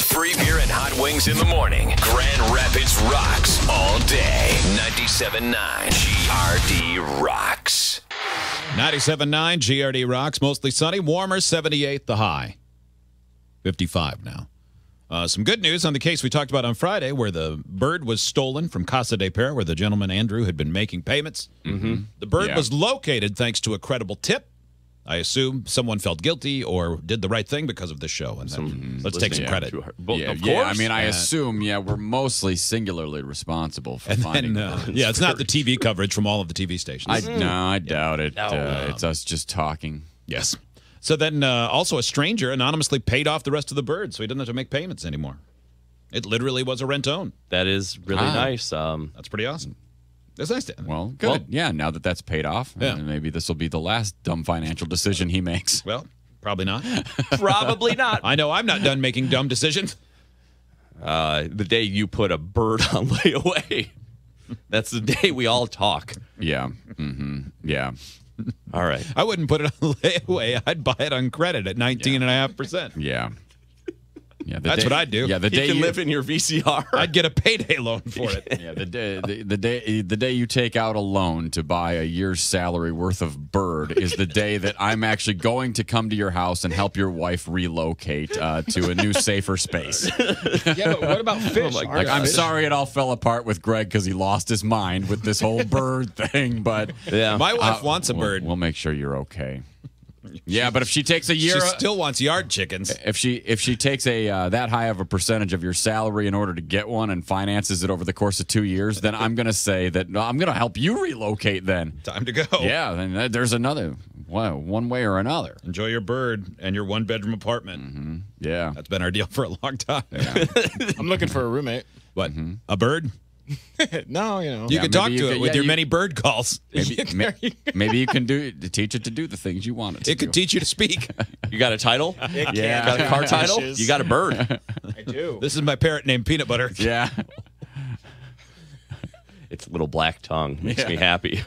Free beer and hot wings in the morning. Grand Rapids rocks all day. 97.9 GRD rocks. 97.9 GRD rocks. Mostly sunny. Warmer, 78 the high. 55 now. Some good news on the case we talked about on Friday where the bird was stolen from Casa de Pere, where the gentleman, Andrew, had been making payments. Mm-hmm. The bird was located thanks to a credible tip. I assume someone felt guilty or did the right thing because of this show. And then let's take some credit. Of course. I mean, I assume, we're mostly singularly responsible for finding birds. it's not the TV coverage from all of the TV stations. I doubt it. It's us just talking. Yes. So then also a stranger anonymously paid off the rest of the birds, so he doesn't have to make payments anymore. It literally was a rent-own. That is really nice. That's pretty awesome. That's nice. Well, good. Now that that's paid off, maybe this will be the last dumb financial decision he makes. Well, probably not. Probably not. I know I'm not done making dumb decisions. The day you put a bird on layaway, that's the day we all talk. Yeah. Mm-hmm. Yeah. All right. I wouldn't put it on layaway. I'd buy it on credit at 19.5%. Yeah. Yeah, that's what I'd do. Yeah, the day you can live in your VCR. I'd get a payday loan for it. Yeah, the day you take out a loan to buy a year's salary worth of bird is the day that I'm actually going to come to your house and help your wife relocate to a new, safer space. Yeah, but what about fish? I'm sorry it all fell apart with Greg because he lost his mind with this whole bird thing, but my wife wants a bird. We'll make sure you're okay. Yeah, but if she takes a year, she still wants yard chickens. If she takes a that high of a percentage of your salary in order to get one and finances it over the course of 2 years, then I'm going to say that I'm going to help you relocate. Then time to go. Yeah, then there's another one way or another. Enjoy your bird and your one-bedroom apartment. Mm-hmm. Yeah, that's been our deal for a long time. Yeah. I'm looking for a roommate. What? A bird? No, you can talk to it with your many bird calls. Maybe you can teach it to do the things you want it to. It could teach you to speak. You got a title? Yeah. Got a car title? You got a bird. I do. This is my parrot named Peanut Butter. Yeah. Its little black tongue makes me happy.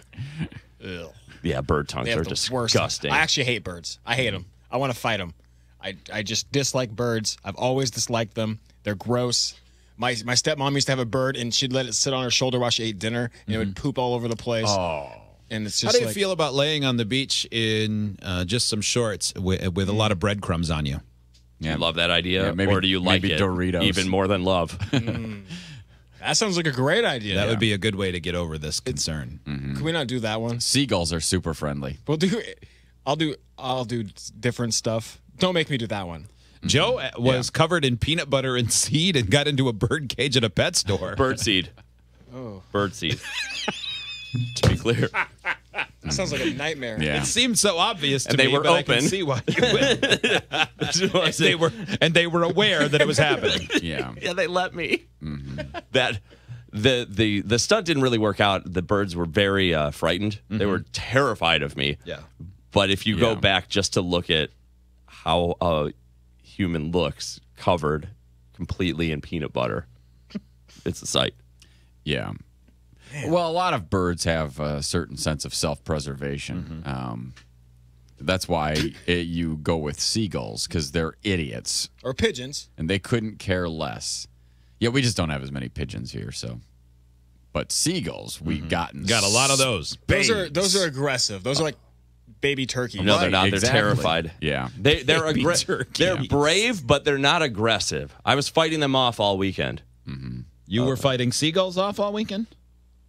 Ew. Yeah, bird tongues are disgusting. I actually hate birds. I hate them. I want to fight them. I just dislike birds. I've always disliked them. They're gross. My stepmom used to have a bird, and she'd let it sit on her shoulder while she ate dinner, and it would poop all over the place. Oh. And it's just How do you feel about laying on the beach in just some shorts with a lot of breadcrumbs on you? Yeah. Do you love that idea? Yeah, or do you like it Doritos. Even more than love? That sounds like a great idea. That would be a good way to get over this concern. Can we not do that one? Seagulls are super friendly. I'll do different stuff. Don't make me do that one. Joe was covered in peanut butter and seed and got into a bird cage at a pet store. Bird seed. Oh. Bird seed. To be clear. That sounds like a nightmare. Yeah. It seemed so obvious to me, but open. I can see why you would. and they were aware that it was happening. Yeah. Yeah, they let me. Mm-hmm. That the stunt didn't really work out. The birds were very frightened. Mm-hmm. They were terrified of me. Yeah. But if you go back just to look at how human looks covered completely in peanut butter, it's a sight. Yeah. Man. Well, a lot of birds have a certain sense of self-preservation. Mm-hmm. That's why you go with seagulls, because they're idiots. Or pigeons. And they couldn't care less. Yeah, we just don't have as many pigeons here, so. But seagulls, we've got a lot of those. Those are aggressive. Those are like baby turkeys. No, they're not. Exactly. They're terrified. Yeah. They're brave, but they're not aggressive. I was fighting them off all weekend. Mm-hmm. You were fighting seagulls off all weekend?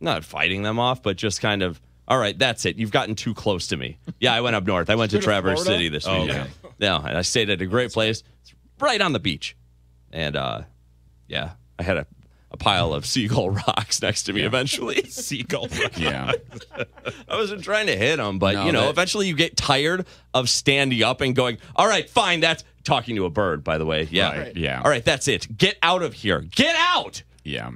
Not fighting them off, but just kind of, all right, that's it. You've gotten too close to me. Yeah, I went up north. I went to Traverse City this weekend. Okay. No, and I stayed at a great place. It's right on the beach. And, I had a pile of seagull rocks next to me eventually. Seagull rocks. Yeah. I wasn't trying to hit them, but, eventually you get tired of standing up and going, all right, fine, that's talking to a bird, by the way. Yeah. Right. Yeah. All right, that's it. Get out of here. Get out. Yeah.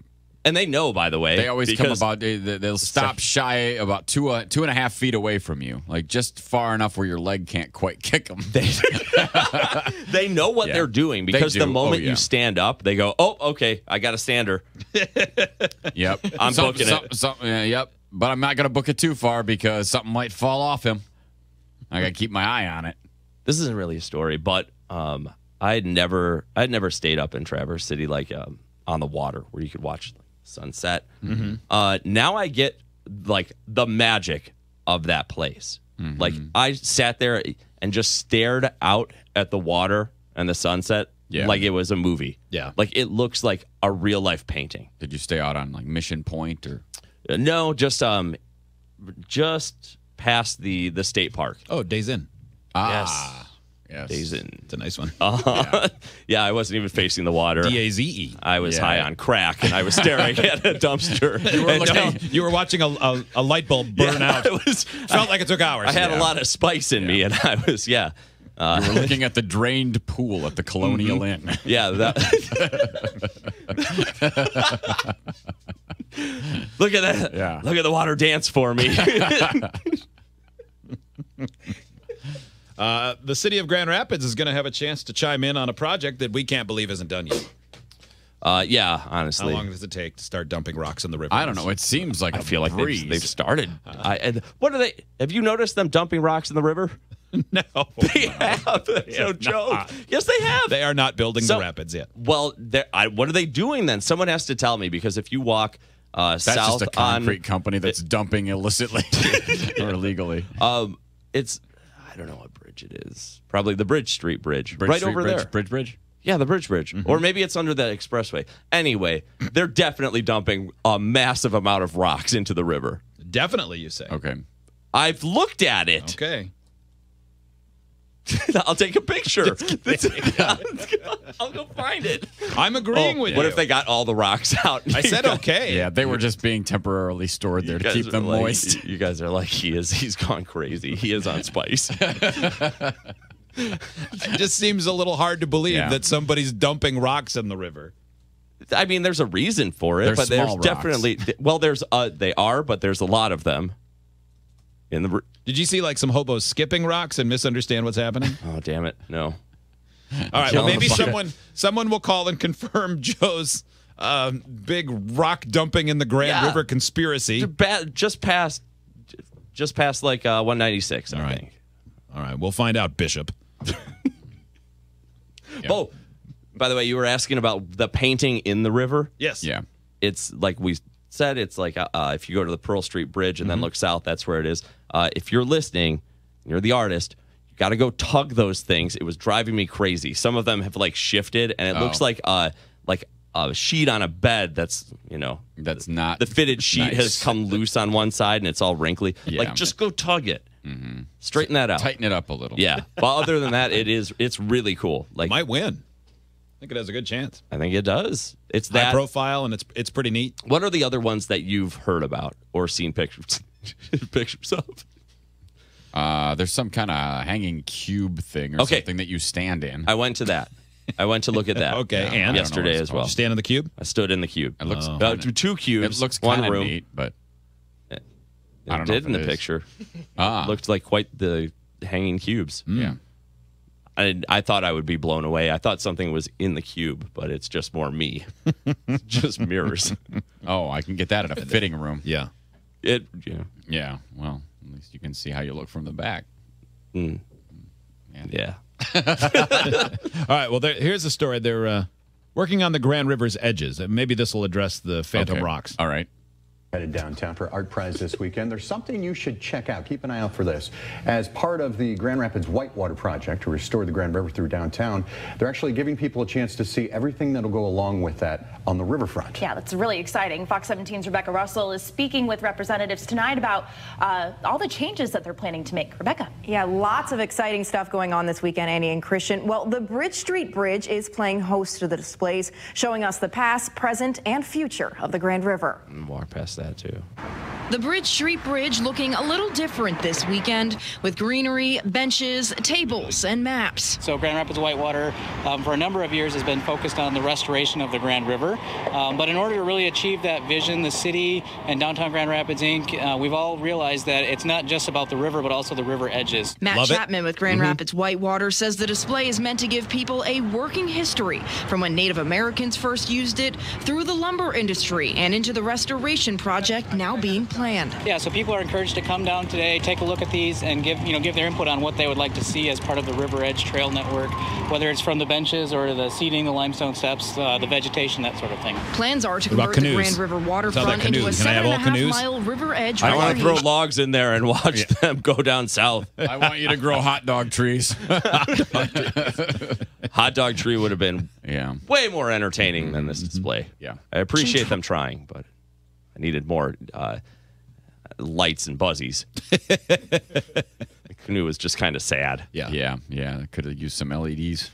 And they know, by the way. They always come about, they'll stop shy about 2.5 feet away from you, like just far enough where your leg can't quite kick them. They know what they're doing, because the moment you stand up, they go, oh, okay, I got a stander. Yep. I'm booking it. Yep. But I'm not going to book it too far because something might fall off him. I got to keep my eye on it. This isn't really a story, but I had never stayed up in Traverse City like on the water where you could watch sunset. Now I get like the magic of that place. Like I sat there and just stared out at the water and the sunset like it was a movie. Yeah. Like it looks like a real life painting. Did you stay out on like Mission Point or? No, just past the state park. Oh, Days Inn. Yes. Days Inn. It's a nice one. Yeah, I wasn't even facing the water. DAZE. I was high on crack, and I was staring at a dumpster. You were watching a light bulb burn out. Felt like it took hours. I had a lot of spice in me, and I was, you were looking at the drained pool at the Colonial Inn. Yeah. Look at that. Yeah. Look at the water dance for me. The city of Grand Rapids is going to have a chance to chime in on a project that we can't believe isn't done yet. Yeah, honestly. How long does it take to start dumping rocks in the river? I don't know. It seems like I feel like they've started. And what are they? Have you noticed them dumping rocks in the river? No. They have. That's no joke. Yes, they have. They are not building the rapids yet. Well, what are they doing then? Someone has to tell me, because if you walk that's south just a concrete company that's dumping illicitly or illegally. It's I don't know what bridge it is. Probably the Bridge Street Bridge, right Street over there. Bridge. Yeah, the Bridge. Or maybe it's under that expressway. Anyway, they're definitely dumping a massive amount of rocks into the river. Definitely, you say. Okay. I've looked at it. Okay. I'll take a picture. I'll go find it. I'm agreeing with you. What if they got all the rocks out? I said okay. Yeah, they were just being temporarily stored there to keep them moist. You guys are like, he's gone crazy. He is on spice. It just seems a little hard to believe that somebody's dumping rocks in the river. I mean, there's a reason for it, but there's definitely they are, but there's a lot of them in the. Did you see like some hobos skipping rocks and misunderstand what's happening? Oh, damn it! No. All right. Well, maybe someone will call and confirm Joe's big rock dumping in the Grand River conspiracy. Just past like 196. I think. All right. We'll find out, Bishop. Oh, by the way, you were asking about the painting in the river. Yes. Yeah. It's like we said. It's like if you go to the Pearl Street Bridge and then look south, that's where it is. If you're listening, you're the artist. You got to go tug those things. It was driving me crazy. Some of them have like shifted, and it looks like a sheet on a bed. That's that's not the fitted sheet has come loose on one side and it's all wrinkly. Yeah. Like just go tug it. Straighten that out. Tighten it up a little. Yeah. But other than that, it's really cool. Like might win. I think it has a good chance. I think it does. It's high profile and it's pretty neat. What are the other ones that you've heard about or seen pictures of? There's some kind of hanging cube thing or something that you stand in. I went to that. I went to look at that. Okay, and yesterday as well. You stand in the cube? I stood in the cube. It looks two cubes. It looks one kind of room. neat, but I don't know did if in it the is. picture. Ah, Looked like quite the hanging cubes. yeah. I thought I would be blown away. I thought something was in the cube, but it's just more me. Just mirrors. Oh, I can get that at a fitting room. Yeah. Yeah. Well, at least you can see how you look from the back. Yeah. All right. Well, here's the story. They're working on the Grand River's edges. Maybe this will address the phantom rocks. All right. Headed downtown for ArtPrize this weekend. There's something you should check out. Keep an eye out for this. As part of the Grand Rapids Whitewater Project to restore the Grand River through downtown, they're actually giving people a chance to see everything that'll go along with that on the riverfront. Yeah, that's really exciting. Fox 17's Rebecca Russell is speaking with representatives tonight about all the changes that they're planning to make. Rebecca. Yeah, lots of exciting stuff going on this weekend, Annie and Christian. Well, the Bridge Street Bridge is playing host to the displays, showing us the past, present, and future of the Grand River. Walk past that too. The Bridge Street Bridge looking a little different this weekend with greenery, benches, tables, and maps. So Grand Rapids Whitewater for a number of years has been focused on the restoration of the Grand River. But in order to really achieve that vision, the city and Downtown Grand Rapids, Inc., we've all realized that it's not just about the river, but also the river edges. Matt Chapman with Grand Rapids Whitewater says the display is meant to give people a working history from when Native Americans first used it through the lumber industry and into the restoration process project now being planned. Yeah, so people are encouraged to come down today, take a look at these, and give their input on what they would like to see as part of the River Edge Trail Network, whether it's from the benches or the seating, the limestone steps, the vegetation, that sort of thing. Plans are to convert the Grand River waterfront into a 7.5-mile River Edge. I want to throw logs in there and watch them go down south. I want you to grow hot dog trees. Hot dog tree would have been way more entertaining than this display. Yeah, I appreciate them trying, but I needed more lights and buzzies. The canoe was just kind of sad. Yeah. Could have used some LEDs.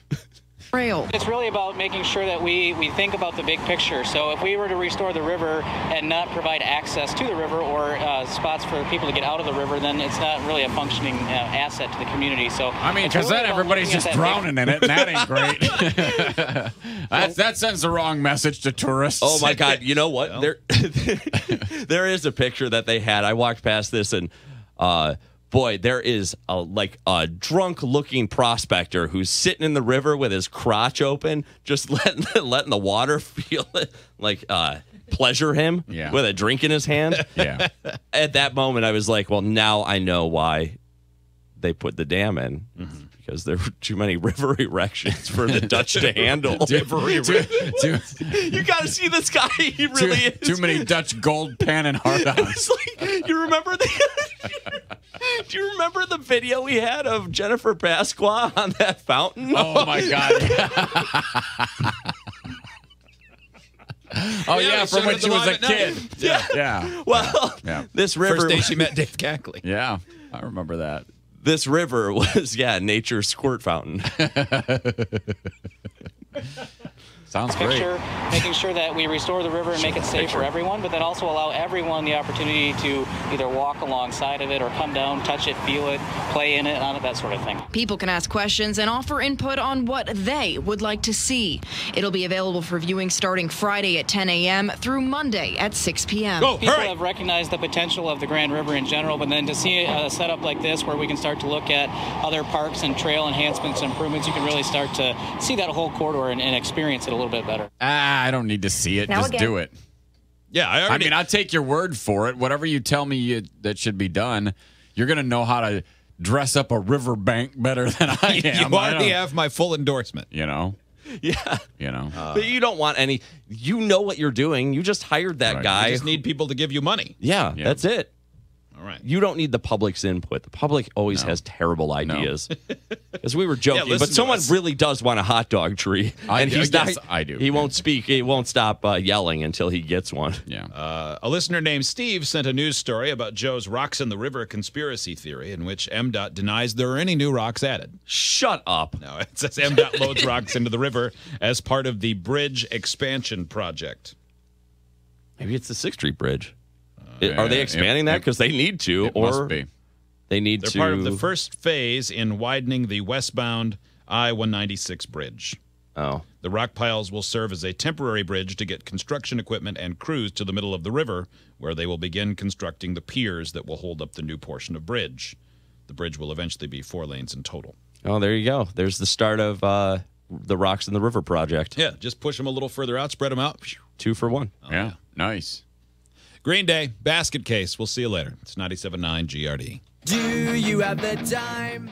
Trail. It's really about making sure that we think about the big picture. So if we were to restore the river and not provide access to the river or spots for people to get out of the river, then it's not really a functioning asset to the community. So I mean, because then everybody's just drowning in it, and that ain't great. That sends the wrong message to tourists. Oh my God! You know what? Well. There is a picture that they had. I walked past this and. Boy, there is a drunk-looking prospector who's sitting in the river with his crotch open, just letting the water feel it, pleasure him with a drink in his hand. Yeah. At that moment, I was like, well, now I know why they put the dam in. Mm-hmm. Because there were too many river erections for the Dutch to handle. You got to see this guy. He really is. Too many Dutch gold pan and hard-ons. You remember do you remember the video we had of Jennifer Pasqua on that fountain? Oh, my God. From when she was a kid. Yeah. Well, this river. First day she met Dave Cackley. Yeah, I remember that. This river was, nature's squirt fountain. Sounds great. Making sure that we restore the river and make it safe for everyone, but then also allow everyone the opportunity to either walk alongside of it or come down, touch it, feel it, play in it, on it, that sort of thing. People can ask questions and offer input on what they would like to see. It'll be available for viewing starting Friday at 10 a.m. through Monday at 6 p.m. People have recognized the potential of the Grand River in general, but then to see a setup like this where we can start to look at other parks and trail enhancements and improvements, you can really start to see that whole corridor and experience it a little bit better. I don't need to see it. Just do it. Yeah, I mean, I'll take your word for it. Whatever you tell me that should be done, you're going to know how to dress up a riverbank better than I am. You already have my full endorsement. Yeah. But you don't want any. You know what you're doing. You just hired that guy. You just need people to give you money. Yeah, that's it. All right. You don't need the public's input. The public always has terrible ideas. As we were joking, but someone really does want a hot dog tree. I do. He won't speak. He won't stop yelling until he gets one. Yeah. A listener named Steve sent a news story about Joe's Rocks in the River conspiracy theory, in which MDOT denies there are any new rocks added. Shut up. No, it says MDOT loads rocks into the river as part of the bridge expansion project. Maybe it's the 6th Street Bridge. Are they expanding that? Because they need to. Must be. They need They're to. part of the first phase in widening the westbound I-196 bridge. Oh. The rock piles will serve as a temporary bridge to get construction equipment and crews to the middle of the river, where they will begin constructing the piers that will hold up the new portion of bridge. The bridge will eventually be 4 lanes in total. Oh, there you go. There's the start of the Rocks in the River project. Yeah, just push them a little further out, spread them out. 2 for 1. Yeah, nice. Green Day, basket case. We'll see you later. It's 97.9 GRD. Do you have the time?